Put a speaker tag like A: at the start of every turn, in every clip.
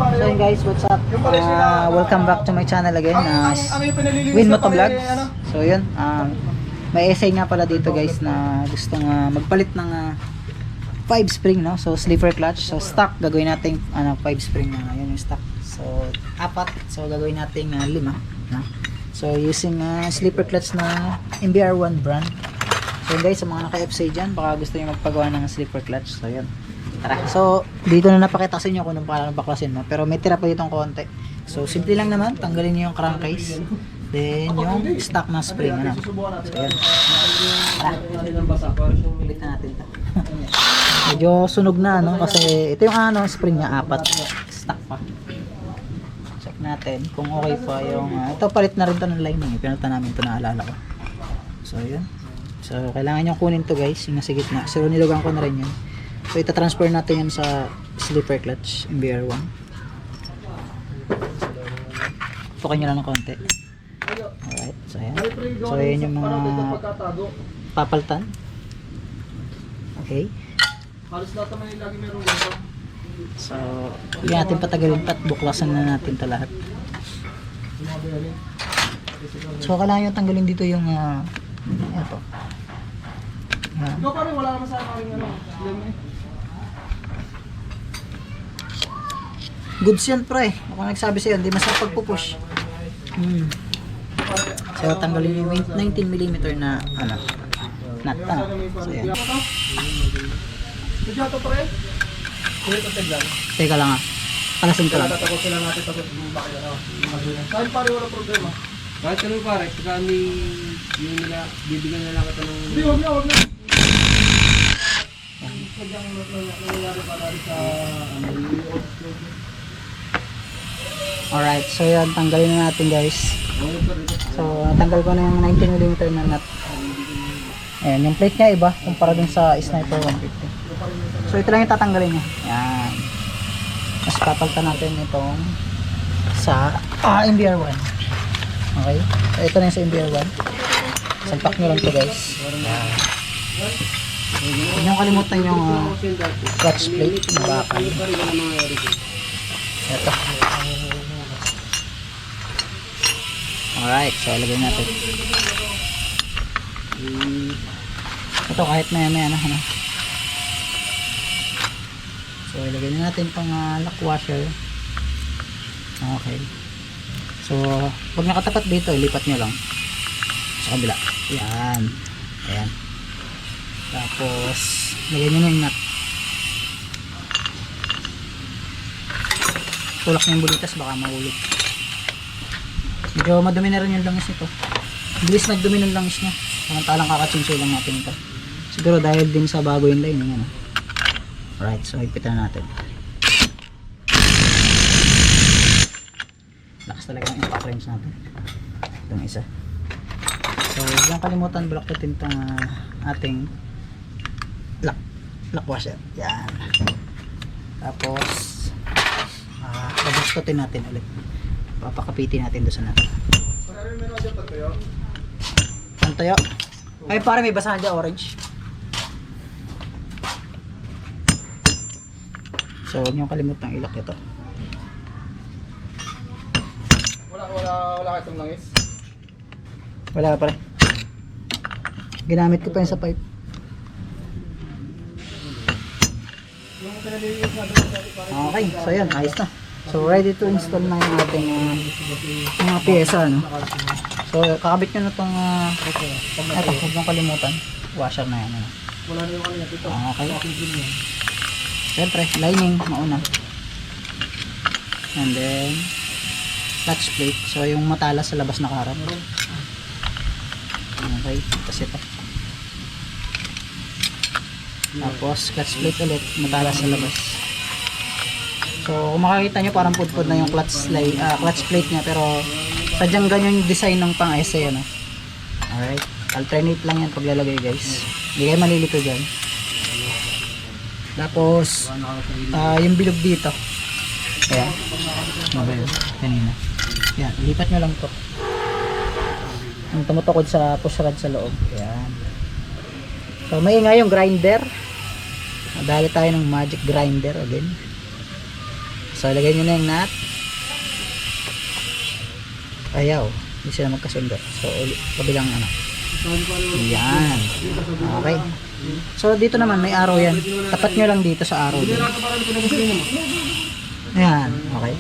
A: So yun guys, what's up? Welcome back to my channel again, Win Moto Vlogs. So yun, may essay nga pala dito guys na gustong magpalit ng 5 spring, no? So slipper clutch, so stock gagawin natin 5 spring na, yun yung stock. So 4, so gagawin natin 5, no? So using slipper clutch na MBR1 brand. So yun guys, sa mga naka-FCA dyan, baka gusto nyo magpagawa ng slipper clutch. So yun, tara. So dito na napakita sa inyo kung anong paano baklasin, no? Pero may tira pa ditong konti. So simple lang naman, tanggalin nyo yung crankcase, then yung stock na spring, ano? So yun, tara, ulit na natin ito. Medyo sunog na, no? Kasi ito yung spring niya, 4 stock pa. Check natin kung okay pa yung ito, palit na rin to ng lining, pinalitan namin ito, naalala ko. So yun, so kailangan nyo kunin to guys, yung nasa gitna. So nilugan ko na rin yun. So ita-transfer natin yan sa slipper clutch MBR1. Tukan nyo lang ng konti. Alright, so yan. So yan yung mga papaltan. Okay. So hindi natin patagalin pa at buklasan na natin ito lahat. So kailangan nyo tanggalin dito yung ito.
B: Ikaw pa rin, wala naman sa akin
A: goods yan pre, ako nagsabi sa'yo, hindi masarap pagpupush. So tanggalin yung 19mm na nut, so yan.
B: Medyo pre?
A: Teka lang palasin ko lang.
B: Tatapos sila natin tapos bakit kahit pare wala problema. Kahit kami pare, saka yung nila, bibigyan na lang kita ng... Hindi, huwag na. Sadyang nangyayari para sa
A: Alright, so yan, tanggalin na natin guys. So natanggal ko na yung 19mm na nut. Ayan, yung plate niya iba kumpara dun sa Sniper 150. So ito lang yung tatanggalin niya. Yan. Mas papalitan natin itong sa MBR1. Okay, so ito na yung sa MBR1. Salpak nyo lang ito guys. Yan. Huwag nyo kalimutan yung clutch plate na bakal. Ito. Alright, so ilagay natin. Ito kahit may ano. So ilagay natin pang lock washer. Okay. So pag nakatapat dito, ilipat nyo lang sa kabila. Yan. Ayan. Tapos lagyan nyo na yung nut. Tulak nyo yung bulitas, baka mahulog. Medyo madumi na rin yung langis nito. Bilis nagdumi ng langis niya. Samantalang kakachinso lang natin ito. Siguro dahil din sa bago yung lining. Alright, so higpitan natin. Lakas talaga ang impact wrench natin. Itong isa. So huwag lang kalimutan balaktutin itong ating lock washer. Yan. Tapos babastutin natin ulit. Papakapitin natin doon sa natin. Ang tayo? Ay pare, may basahan dyan orange. So huwag nyo kalimutang ilak ito.
B: Wala ka itong langis?
A: Wala pare. Ginamit ko pa yun sa pipe. Okay, so yan, ayos na. So ready to install na yung ating mga pyesa, no? So kakabit nyo na itong ito, huwag mong kalimutan, washer na yan,
B: Wala na yung kanina dito.
A: okay. Siyempre, lining mauna, and then clutch plate, so yung matalas sa labas na kaharap. Okay, tapos ito, tapos clutch plate ulit, matalas sa labas. So kung makikita nyo parang pudpud na yung clutch plate nya, pero sadyang ganyan yung design ng pang essay, ano? Alright, alternate lang yan paglalagay guys, hindi kayo malilito dyan. Tapos yung bilog dito, ayan, mabaya kanina, yan, ilipat nyo lang to, yung tumutukod sa push rod sa loob. Ayan. So maingay yung grinder, dahil tayo ng magic grinder again. So, ilagay nyo na yung nut. Ayaw. Hindi sila magkasundo. So, kabilang ano. Yan. Okay. So, dito naman may araw yan. Tapat nyo lang dito sa araw. Ayan. Okay.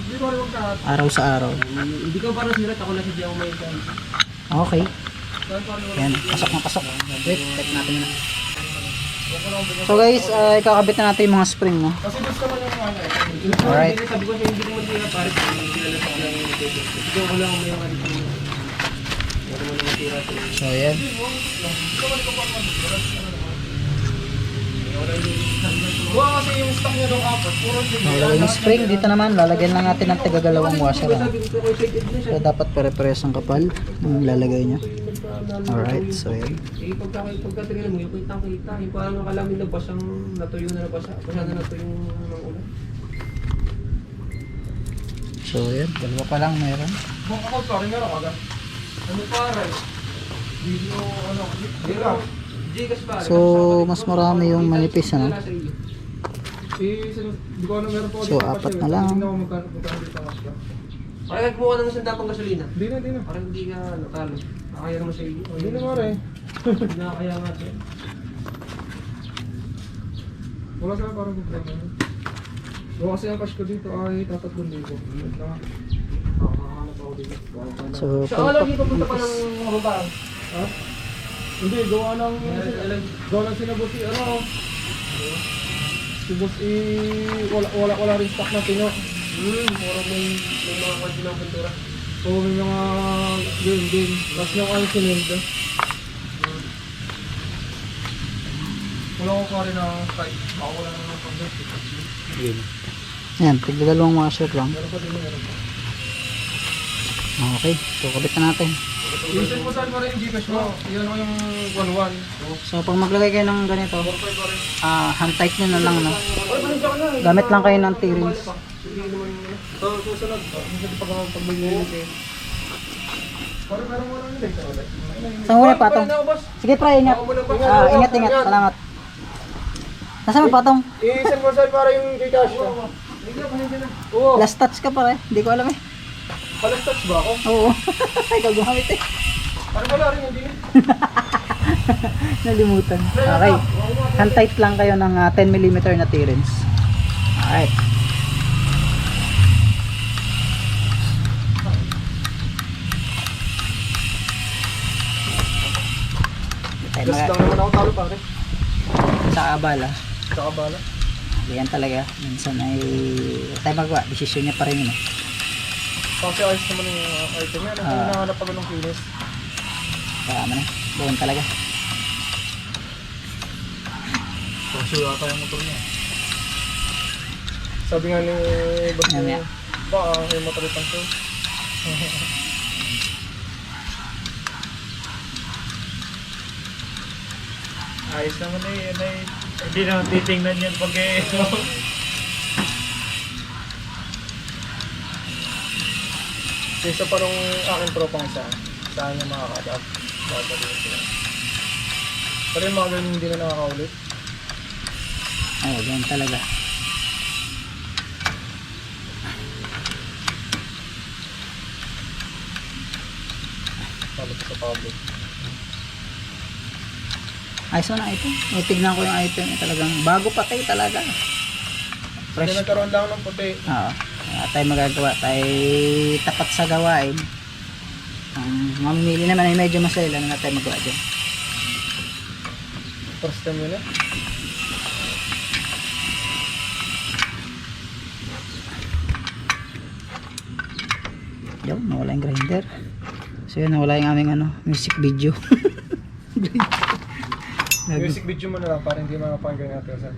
A: Araw sa araw.
B: Hindi ka parang sirat, ako na siya may
A: Okay. Ayan. Pasok na pasok. Wait. Check natin na. So guys, ikakabit na natin yung mga spring, no? Alright.
B: Sabi ko hindi naman sila pare, sila lang sa lang yung table. Ito ko lang may mga dito.
A: So ayan.
B: Wow, kasi yung stock niya daw apat, puro
A: Lalagay yung spring. Dito naman, lalagyan lang natin ng tagagalawang washer. So dapat pare-pares ang kapal yung lalagay niya. Alright, so ayan.
B: Eh, pagkatingin mo, yung kitang-kita, yung parang nakalamin na basang natuyo na basa na natuyo ng ulan.
A: So ayan, dalawa pa lang meron.
B: Kung ako, pare, meron agad. Ano pare? Video, ano, Gcash pare.
A: So mas marami yung manipis, ano?
B: Di ko ano meron po.
A: So apat na lang.
B: Hindi na ako magkano dito ang asya. Pare, kumuha ng isang tapang gasolina. Hindi na. Parang hindi ka natalo. Nakaya naman sa iyo. Hindi na pare. Hindi na kaya nga siya. Wala sa parang problema. Gawa kasi ang cash ko dito ay 3,000.
A: So
B: Sa lagi papunta pa ng mababa. Ha? Hindi, gawa ng sinabuti, ano? Si boss wala rin stock na tino. Parang may mga kwanti ng pintura. Oo, may mga din. Tapos yung ang sinilda. Wala ko pa rin ng site. Baka wala naman ng pag-dust.
A: ayan, tigdalawang washer lang.
B: Meron pa.
A: Okay, so kabit na natin.
B: Isin mo saan pa rin yung Gcash mo. Iyan mo yung 1-1.
A: So pag maglagay kayo ng ganito,
B: 4-5 pa rin.
A: hand tight nyo na lang, no?
B: Ay, manisya ka na.
A: Gamit lang kayo ng T-rings.
B: Sige naman yun. Ito, susunod. Hindi pag maglinis eh. Parang meron mo lang yun.
A: Saan muna patong? Sige pre, ingat. Ingat. Salamat. Nasaan mo patong?
B: Isin mo saan para yung Gcash mo. Oo.
A: Last touch ka pare. Hindi ko alam eh.
B: Palas touch ba ako?
A: Oo. Ikaw gumamit eh.
B: Parang wala rin hindi.
A: Nalimutan. Okay. Hand tight lang kayo ng 10mm na T-rings. Alright.
B: Gas lang naman ako talo pare.
A: Sa abala.
B: Sa kabala.
A: Yan talaga. Minsan ay tayo magawa. Desisyon niya pa rin yun eh.
B: Kasi ayos naman yung item yan. Hindi nakahanap pa ganong kinis.
A: Kaya mo na. Buwan talaga.
B: Kasi yata yung motor niya. Sabi nga ni boss
A: Ano
B: niya,
A: yan?
B: baka yung motor itang to.
C: Ayos naman eh, yan ay hindi naman titingnan yan pag eh.
B: Isa pa nung aking tropang isa, saan niya makaka-adapt. Dadalhin sila. Pero yung mga ganyan hindi na nakakaulit.
A: Ay, ganyan talaga.
B: Sabi ko sa public.
A: Ayos mo na ito. O, tignan ko yung item. Talagang bago patay talaga.
B: Hindi
A: Fresh.
B: nagkaroon lang ng puti.
A: Oo. Wala tayong magagawa. Tayo tapat sa gawain. Mamimili naman ay medyo masaya. Ano na tayo magawa dyan.
B: First time yun eh.
A: Yun, nawala yung grinder. So yun, nawala yung aming music video.
B: Music video mo na lang para hindi makapanggan natin.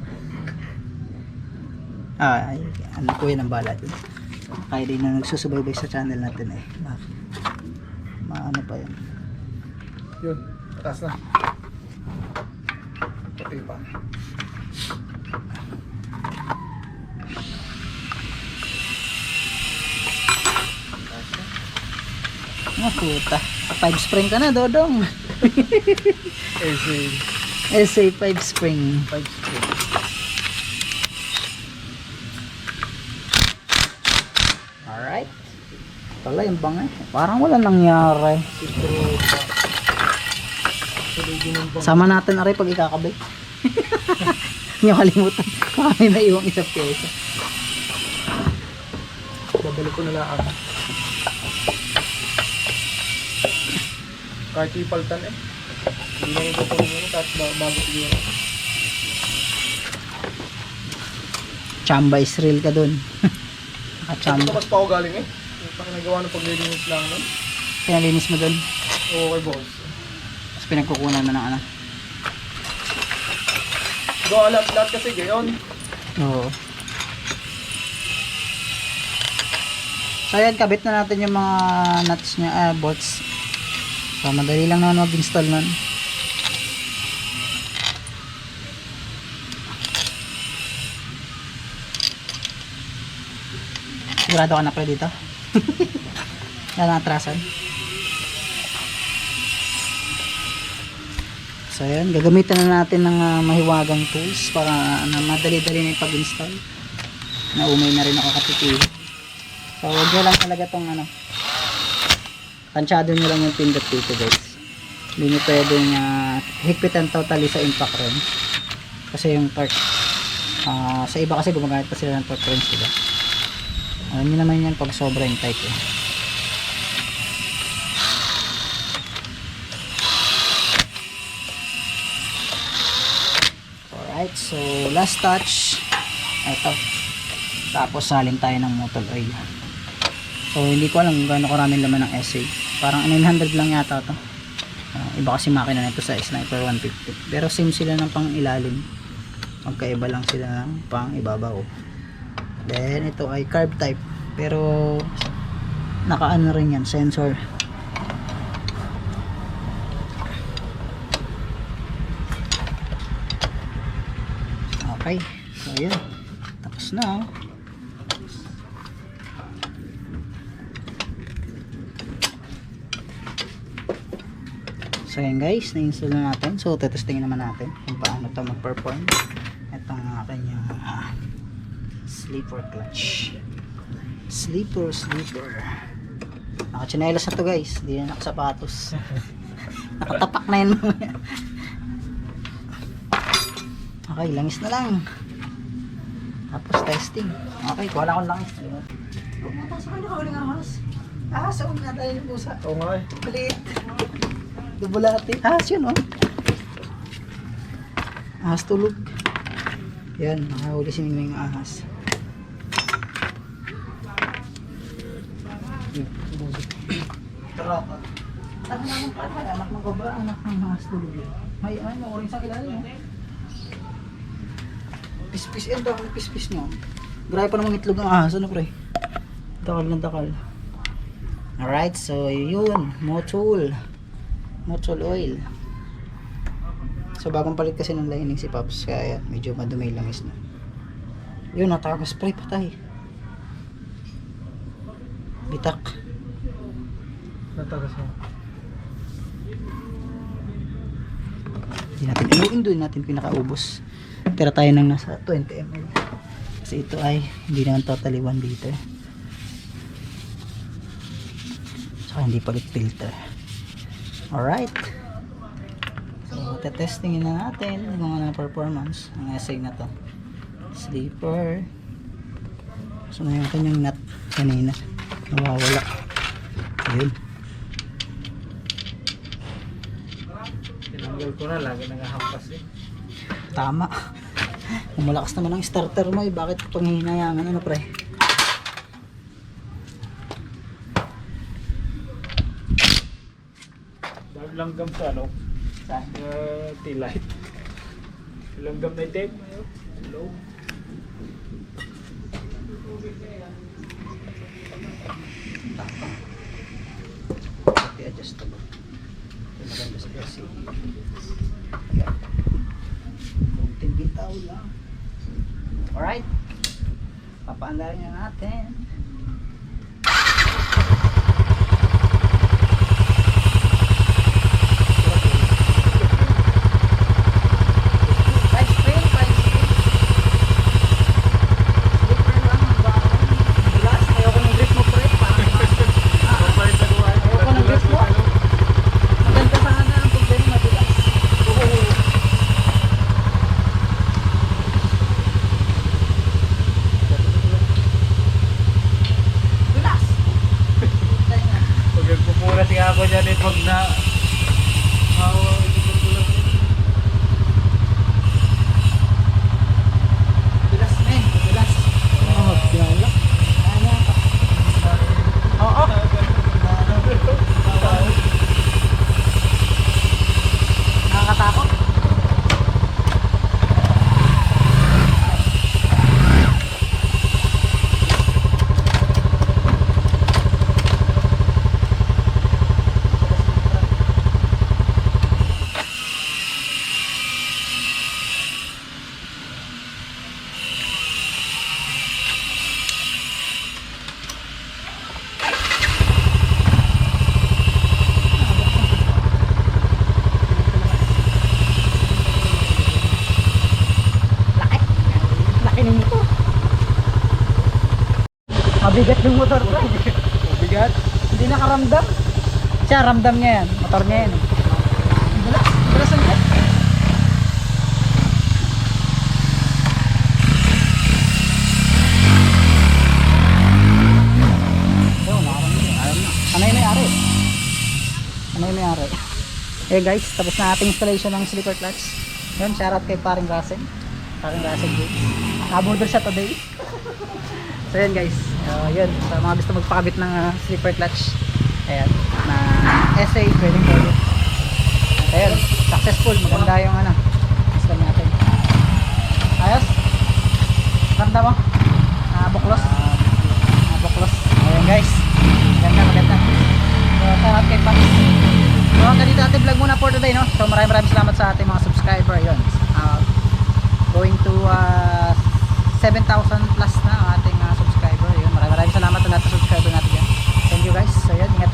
A: Ay, ano ko yun ang bala dun. Kaya din na nagsusubaybay sa channel natin eh. Maano pa yun.
B: Yun, taas na. Puti pa.
A: Ah, puta. 5 spring ka na, Dodong. SA 5 spring.
B: 5 spring.
A: Alright. Pala yung bangay. Parang wala nangyari. Sama natin aray pag ikakabit. Hindi nyo kalimutan. Baka may naiwang isang pyesa.
B: Babalik ko na lang. Kahit ipaltan eh. Hindi na yung pupunin mo kahit bago siguro.
A: Chamba is real ka dun.
B: Ito
A: Nakachamba.
B: mas pa ako galing eh. Yung pakinagawa ng paglilinis lang nun.
A: Pinalinis mo dun.
B: Okay boss.
A: Tapos pinagkukunan mo ng ano.
B: Gawa lahat kasi gayon.
A: Oo. So ayan, kabit na natin yung mga nuts nya, bolts. So madali lang naman mag-install nun. Sigurado ka na pre dito? Wala na atrasan. So ayan, gagamitan na natin ng mahiwagang tools para madali-dali na yung pag-install. Naumay na rin ako katipid. So huwag nyo lang talaga tong tansyado nyo lang yung pindot dito guys. Hindi nyo pwedeng higpitan totally sa impact wrench. Kasi yung torque, sa iba kasi gumagamit pa sila ng torque wrench, diba? Alam nyo naman yan pag sobra yung tight eh. Alright, so last touch. Ito. Tapos salin tayo ng motor oil. So hindi ko alam kung gaano karaming laman ng SA. Parang 900 lang yata to. Iba kasi makina nito sa Sniper 150. Pero same sila ng pang ilalim. Magkaiba lang sila ng pang ibabaw. Then ito ay carb type. Pero nakaano rin yan, sensor. Okay. So yun. Tapos na. So yan guys, na-install na natin. So tetestingin naman natin kung paano ito mag-perform. Ito ang kanyang sleeper clutch. Sleeper. Nakachinelas na to guys. Hindi na nakasapatos. Nakatapak na yun mamaya. Okay, langis na lang. Tapos testing. Okay, wala akong langis. Pumunta sa kanya kauling ahas. Ahas, ako nga tayo ng pusa.
B: Oo nga eh.
A: Maliit. Dubulati. Ahas yun, oh. Ahas tulog. Yan, nakahuli si Mingming ahas. Tarapat. Anak ng kobra, anak ng ahas tulog yun. May orange sa ilalim, oh. Pispis yan, dakal pispis nyo. Grabe pa namang itlog ng ahas, ano pre? Dakal na dakal. Alright, so yun, motul oil. So bagong palit kasi ng lining si Pops, kaya medyo madumi langis na. Yun, natapos spray, patay. Bitak.
B: Natagas mo.
A: Hindi natin inuin, doon natin pinakaubos. Tira tayo ng nasa 20 ml. Kasi ito ay hindi naman totally 1 liter. Saka hindi palit filter. Alright. So tetestingin na natin kung ano performance ng essay na to. Sleeper. So na yung kanyang nut kanina. Nawawala. Ayun.
C: Tinanggal ko na, lagi nangahampas eh.
A: Tama. Kung malakas naman ang starter mo, bakit panghihinayangan, ano pre?
C: Dahil langgam sa ano? Sa T-light. Langgam na tape. Hello.
A: Tama. Adjustable. Ito maganda sa AC. Yan. Kunting bitaw lang. Alright. Papaandarin na natin. Ayoko ng grip mo pre.
B: Pag na
A: Bilas men, bilas.
B: oh, yala.
A: Oo. Nakakatakot. Laki. Laki ng motor. Mabigat yung motor ko.
B: Bigat.
A: Hindi nakaramdam. Siya, ramdam niya yan. Motor niya yan. Bilas. Bilas ang jet. Ayun, nakaramdam. Alam na. Ano yung may-ari? Ano yung may-ari? Eh guys, tapos na ating installation ng sleeper clutch. Yun, shoutout kay paring Rasen. Paring Rasen James. Nabudol siya today. So yun guys, yun, sa mga gusto magpakabit ng sleeper clutch, ayan, na SA, pwedeng pwede. Ayun, successful, maganda yung system natin. Ayos? Ganda mo? Buklos? Buklos. Ayan guys, maganda. So, salamat kay Paps. So, hanggang dito ating vlog muna for today, no? So, maraming salamat sa ating mga subscriber. Yun, going to 7,000 plus na ang ating subscriber. Yun, maraming salamat sa lahat ng subscriber natin yan. Thank you guys. So, yun, ingat